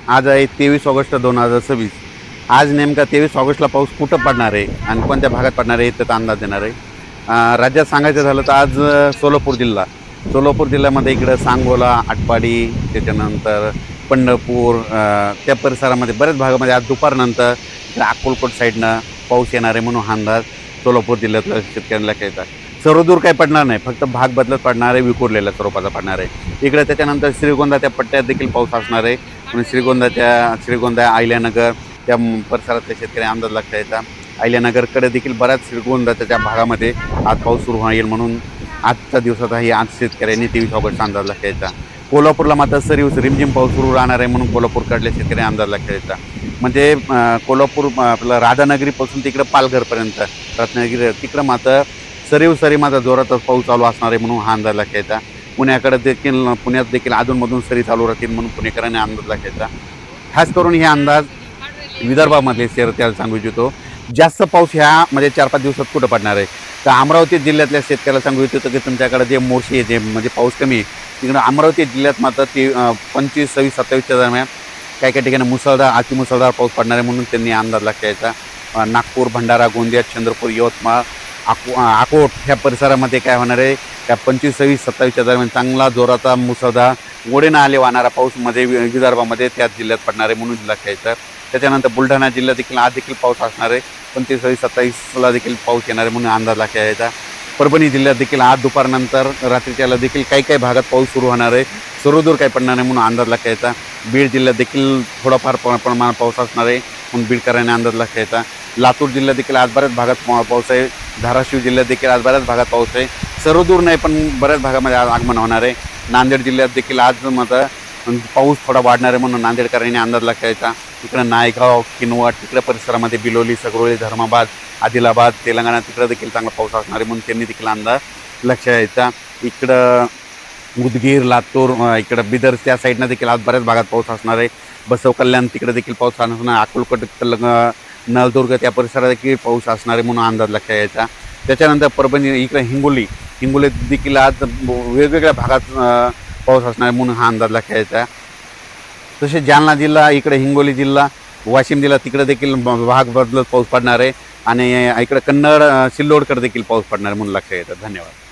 आज आहे 23 ऑगस्ट 2026। आज नेमका 23 ऑगस्टला पाऊस कुठं पडणार आहे आणि कोणत्या भागात पडणार आहे त्याचा अंदाज देणार आहे। राज्यात सांगायचं झालं तर आज सोलापूर जिल्ह्यामध्ये इकडं सांगोला, आटपाडी, त्याच्यानंतर पंढरपूर, त्या परिसरामध्ये बऱ्याच भागामध्ये आज दुपारनंतर इकडे अक्कलकोट साईडनं पाऊस येणार आहे म्हणून हा अंदाज सोलापूर जिल्ह्यातल्या शेतकऱ्यांना कळतात। सर्वदूर काही पडणार नाही, फक्त भाग बदलत पडणार आहे, विखुरलेल्या स्वरूपाचा पडणार आहे इकडे। त्याच्यानंतर श्रीगोंदा त्या पट्ट्यात देखील पाऊस असणार आहे म्हणून श्रीगोंदा अहिल्यानगर त्या परिसरातल्या शेतकरी अंदाज लागता यायचा। अहिल्यानगरकडे देखील बऱ्याच श्रीगोंदाच्या त्या भागामध्ये आज पाऊस सुरू होईल म्हणून आजच्या दिवसातही आज शेतकऱ्यांनी 23 ऑगस्टचा अंदाज लागता यायचा। कोल्हापूरला मात्र रिमझिम पाऊस सुरू राहणार आहे म्हणून कोल्हापूरकडल्या शेतकरी अंदाज लागता यायचा। म्हणजे कोल्हापूर आपलं राधानगरीपासून तिकडं पालघरपर्यंत रत्नागिरी तिकडं मात्र सरी मात्र जोरातच पाऊस चालू असणार आहे म्हणून हा अंदाज लागता यायचा। पुण्यात देखील अधूनमधून सरी चालू राहतील म्हणून पुणेकरांनी अंदाज लागता यायचा। खास करून हे अंदाज विदर्भामधले त्याला सांगू इच्छितो। जास्त पाऊस ह्या म्हणजे 4-5 दिवसात कुठं पडणार आहे तर अमरावती जिल्ह्यातल्या शेतकऱ्याला सांगू इच्छितो की तुमच्याकडे जे मोर्शी आहे जे म्हणजे पाऊस कमी आहे तिकडं अमरावती जिल्ह्यात मात्र 25, 26, 27च्या दरम्यान काही ठिकाणी मुसळधार अतिमुसळधार पाऊस पडणार आहे म्हणून त्यांनी अंदाज लागता यायचा। नागपूर, भंडारा, गोंदिया, चंद्रपूर, यवतमाळ, अकोट ह्या परिसरामध्ये काय होणार आहे त्या 25, 26, 27च्या दरम्यान चांगला जोराचा मुसळधार ओढेनं आले वाहणारा पाऊस मध्ये विदर्भामध्ये त्याच जिल्ह्यात पडणार आहे म्हणून लागता यायचं। त्याच्यानंतर बुलढाणा जिल्ह्यात देखील आज देखील पाऊस असणार आहे, 25, 26, 27ला देखील पाऊस येणार आहे म्हणून अंदाज लागता यायचा। परभणी जिल्ह्यात देखील आज दुपारनंतर रात्रीच्याला देखील काही भागात पाऊस सुरू होणार आहे, सर्वदूर काही पडणार नाही म्हणून अंदाज लागता यायचा। बीड जिल्ह्यात देखील थोडाफार प्रमाणात पाऊस असणार आहे म्हणून बीडकरांनी अंदाज लागता यायचा। लातूर जिल्ह्यात देखील आज बऱ्याच भागात पाऊस आहे, धाराशिव जिल्ह्यात देखील आज बऱ्याच भागात पाऊस आहे, सर्वदूर नाही पण बऱ्याच भागामध्ये आज आगमन होणार आहे। नांदेड जिल्ह्यात देखील आज मात्र पाऊस थोडा वाढणार आहे म्हणून नांदेडकरांनी अंदाज लागता यायचा। इकडं नायगाव, किनवट तिकडे परिसरामध्ये बिलोली, सगरोळी, धर्माबाद, आदिलाबाद, तेलंगणा तिकडे देखील चांगला पाऊस असणार आहे म्हणून त्यांनी देखील अंदाज लक्षात यायचा। इकडं उदगीर, लातूर, इकडं बिदर त्या साईडनं देखील आज बऱ्याच भागात पाऊस असणार आहे। बसव कल्याण तिकडे देखील पाऊस असणार, अक्कलकोट, नळदुर्ग त्या परिसरात देखील पाऊस असणार आहे म्हणून अंदाज लक्षात यायचा। त्याच्यानंतर परभणी इकडे हिंगोलीत देखील आज वेगवेगळ्या भागात पाऊस असणार म्हणून हा अंदाज लक्षात यायचा। तसेच जालना जिल्हा, इकडे हिंगोली जिल्हा, वाशिम जिल्हा तिकडे देखील भाग बदलत पाऊस पडणार आहे आणि इकडे कन्नड, सिल्लोडकडे देखील पाऊस पडणार म्हणून लक्षात येतं। धन्यवाद।